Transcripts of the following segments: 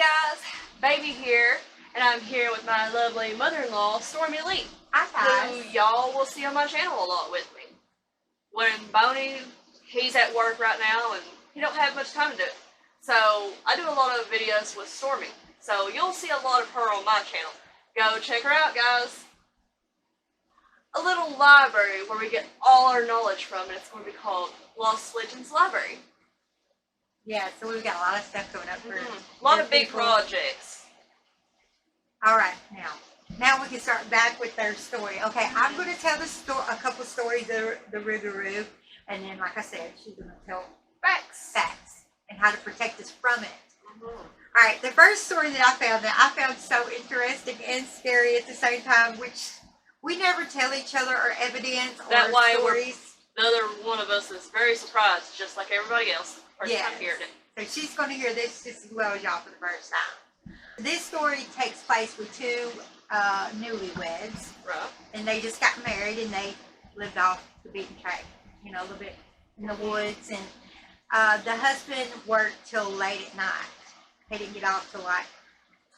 guys, Baby here, and I'm here with my lovely mother-in-law, Stormy Lee, Hi who guys. y'all will see on my channel a lot with me. When Boney, he's at work right now, and he don't have much time to do it. So I do a lot of videos with Stormy, so you'll see a lot of her on my channel. Go check her out, guys. A little library where we get all our knowledge from, and it's going to be called Lost Legends Library. Yeah, so we've got a lot of stuff coming up for A lot of big people. projects. Alright, now we can start back with their story. Okay, I'm going to tell a couple stories of the Rougarou, and then, like I said, she's going to tell facts and how to protect us from it. Alright, the first story that I found so interesting and scary at the same time, which we never tell each other our evidence or That way stories. Another one of us is very surprised, just like everybody else. First time hearing it. So she's going to hear this just as well as y'all for the first time. This story takes place with two newlyweds. Right. And they just got married and they lived off the beaten track, you know, a little bit in the woods. And the husband worked till late at night. He didn't get off till like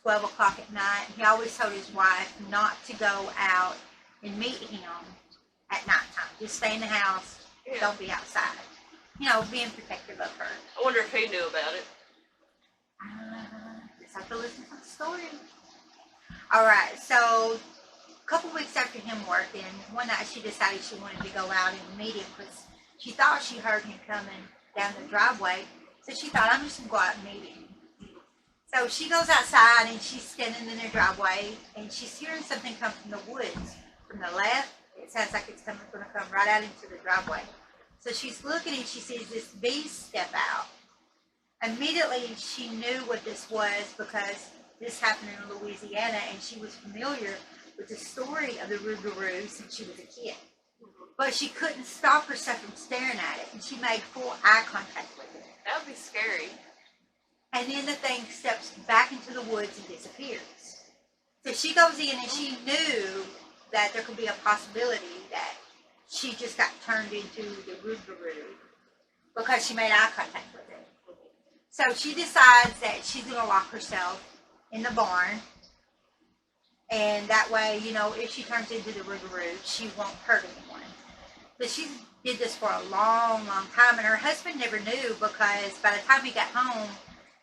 12 o'clock at night. He always told his wife not to go out and meet him at nighttime. Just stay in the house. Yeah. Don't be outside. You know, being protective of her. I wonder if he knew about it. Just have to listen to the story. Alright, so a couple weeks after him working, one night she decided she wanted to go out and meet him because she thought she heard him coming down the driveway. So she thought, I'm just going to go out and meet him. So she goes outside and she's standing in their driveway and she's hearing something come from the woods. From the left, it sounds like it's going to come right out into the driveway. So she's looking and she sees this beast step out. Immediately she knew what this was because this happened in Louisiana and she was familiar with the story of the Rougarou since she was a kid. But she couldn't stop herself from staring at it and she made full eye contact with it. That would be scary. And then the thing steps back into the woods and disappears. So she goes in and she knew that there could be a possibility that she just got turned into the Rougarou because she made eye contact with it. So she decides that she's going to lock herself in the barn. And that way, you know, if she turns into the Rougarou, she won't hurt anyone. But she did this for a long, long time. And her husband never knew because by the time he got home,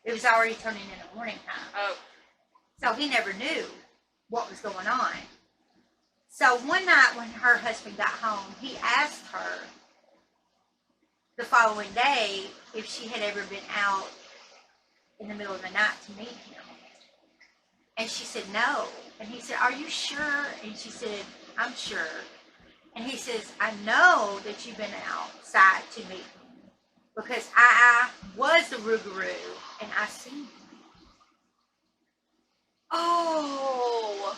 it was already turning into morning time. Oh. So he never knew what was going on. So one night when her husband got home, he asked her the following day if she had ever been out in the middle of the night to meet him. And she said no. And he said, are you sure? And she said, I'm sure. And he says, I know that you've been outside to meet me because I was the Rougarou and I seen you. Oh.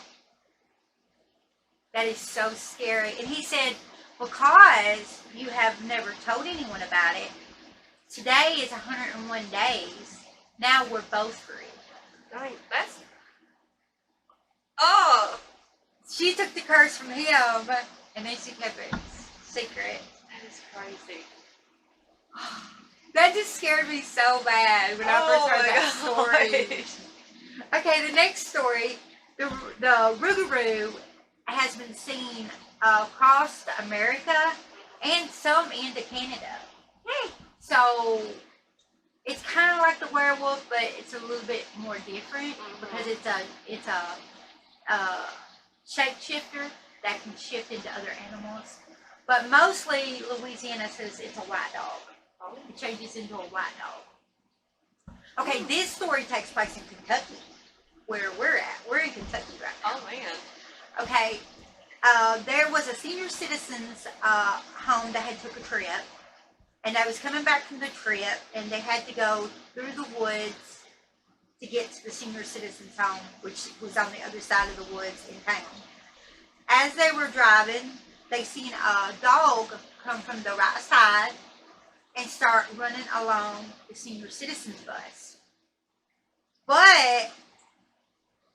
That is so scary. And he said, because you have never told anyone about it, today is 101 days. Now we're both free. I mean, that's... Oh! She took the curse from him, and then she kept it secret. That is crazy. That just scared me so bad when I first heard that story. Okay, the next story, the Rougarou has been seen across America and some into Canada. So it's kind of like the werewolf, but it's a little bit more different because it's a shapeshifter that can shift into other animals. But mostly Louisiana says it's a white dog. It changes into a white dog. Okay, this story takes place in Kentucky, where we're at. We're in Kentucky right now. Oh, man. Okay, there was a senior citizens home that had took a trip, and they was coming back from the trip, and they had to go through the woods to get to the senior citizens home, which was on the other side of the woods in town. As they were driving, they seen a dog come from the right side and start running along the senior citizens bus. But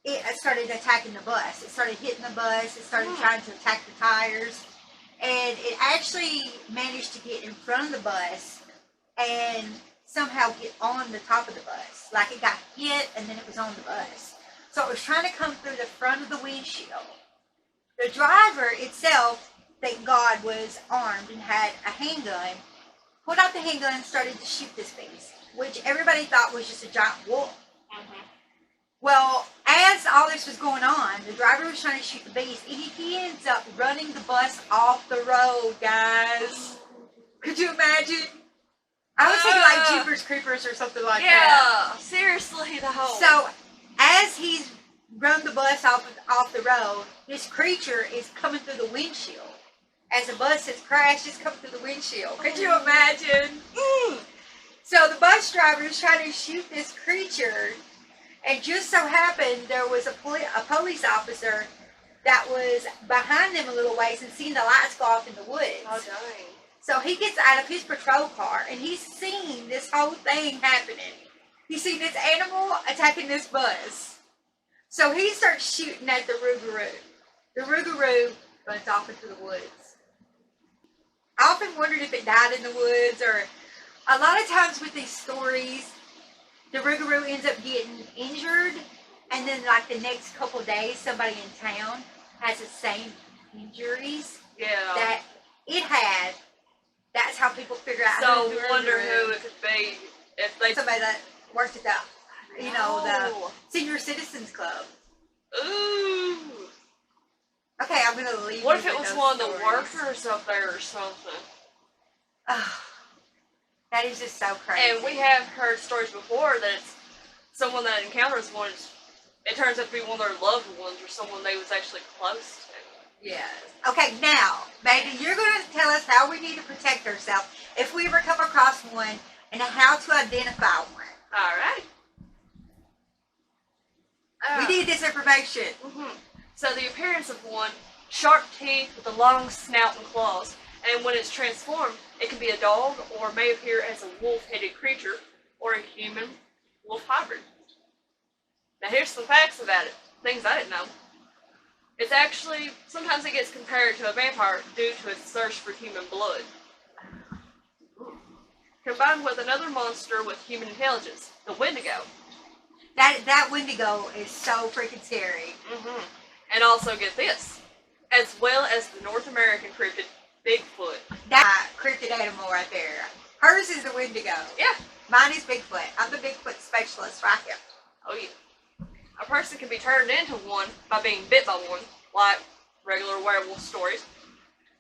it started attacking the bus. It started hitting the bus. It started trying to attack the tires. And it actually managed to get in front of the bus and somehow get on the top of the bus. Like it got hit and then it was on the bus. So it was trying to come through the front of the windshield. The driver itself, thank God, was armed and had a handgun. Pulled out the handgun and started to shoot this beast, which everybody thought was just a giant wolf. Well, as all this was going on, the driver was trying to shoot the beast, and he ends up running the bus off the road, guys. Could you imagine? I was thinking like Jeepers Creepers or something like that. Yeah, seriously, the whole. So, as he's run the bus off the road, this creature is coming through the windshield. As the bus has crashed, it's coming through the windshield. Could you imagine? So the bus driver is trying to shoot this creature, and just so happened there was a police officer that was behind them a little ways and seen the lights go off in the woods. Oh, dang. So he gets out of his patrol car and he's seen this whole thing happening. He's seen this animal attacking this bus. So he starts shooting at the Rougarou. The Rougarou runs off into the woods. I often wondered if it died in the woods, or a lot of times with these stories, the Rougarou ends up getting injured, and then like the next couple of days, somebody in town has the same injuries that it had. That's how people figure out. So wonder who it could be if they somebody that worked at the, the Senior Citizens Club. Ooh. Okay, I'm gonna leave. What if it was one of the workers up there or something? Oh, that is just so crazy. And we have heard stories before that it's someone that encounters one. It turns out to be one of their loved ones or someone they was actually close to. Yes. Okay, now, baby, you're going to tell us how we need to protect ourselves if we ever come across one, and how to identify one. All right. We need this information. So the appearance of one, sharp teeth with a long snout and claws, and when it's transformed, it can be a dog or may appear as a wolf-headed creature or a human-wolf hybrid. Now here's some facts about it, things I didn't know. It's actually, sometimes it gets compared to a vampire due to its thirst for human blood. Combined with another monster with human intelligence, the Wendigo. That Wendigo is so freaking scary. And also, get this, as well as the North American cryptid Bigfoot. That cryptid animal right there. Hers is the Wendigo. Yeah. Mine is Bigfoot. I'm the Bigfoot specialist right here. Oh yeah. A person can be turned into one by being bit by one, like regular werewolf stories.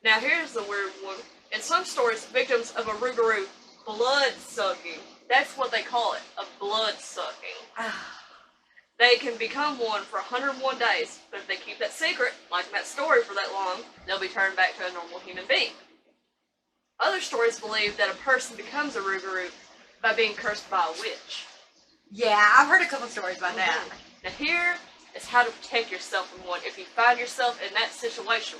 Now here's the weird one. In some stories, victims of a Rougarou blood-sucking, that's what they call it, a blood-sucking. They can become one for 101 days, but if they keep that secret, like in that story for that long, they'll be turned back to a normal human being. Other stories believe that a person becomes a Rougarou by being cursed by a witch. Yeah, I've heard a couple stories about that. Now here is how to protect yourself from one if you find yourself in that situation.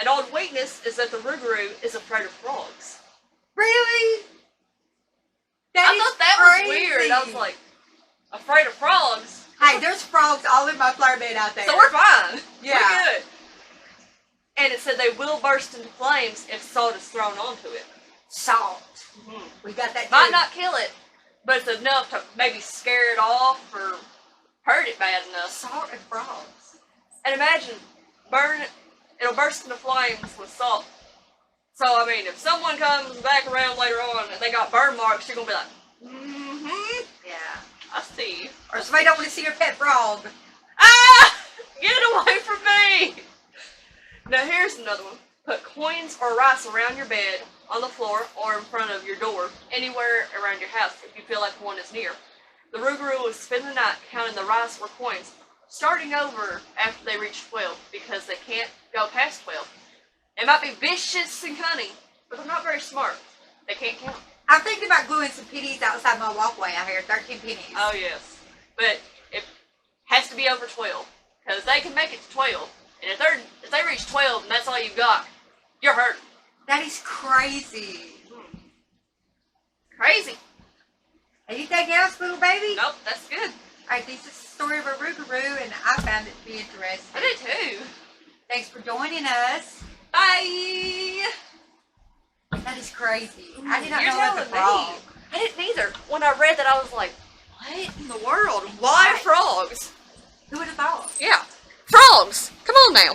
An old weakness is that the Rougarou is afraid of frogs. Really? I thought that was weird. I was like, afraid of frogs? Hey, there's frogs all in my flower bed out there. So we're fine. Yeah. We're good. And it said they will burst into flames if salt is thrown onto it. Salt. We got that too. Might not kill it, but it's enough to maybe scare it off or hurt it bad enough. Salt and frogs. And imagine, it'll burst into flames with salt. So, I mean, if someone comes back around later on and they got burn marks, you're going to be like, Yeah. I see. Or somebody don't want to see your pet frog. Ah! Get away from me! Now here's another one. Put coins or rice around your bed, on the floor, or in front of your door, anywhere around your house if you feel like one is near. The Rougarou will spend the night counting the rice or coins, starting over after they reach 12, because they can't go past 12. They might be vicious and cunning, but they're not very smart. They can't count. I'm thinking about gluing some pennies outside my walkway out here, 13 pennies. Oh, yes. But it has to be over 12, because they can make it to 12. And if they reach 12 and that's all you got, you're hurt. That is crazy. Crazy. Anything else, little baby? Nope, that's good. Alright, this is the story of a Rougarou, and I found it to be interesting. I did too. Thanks for joining us. Bye! That is crazy. I did not You're know it was a telling me. frog. I didn't either. When I read that, I was like, what in the world? Why Right. frogs? Who would have thought? Yeah. Frogs! Come on now.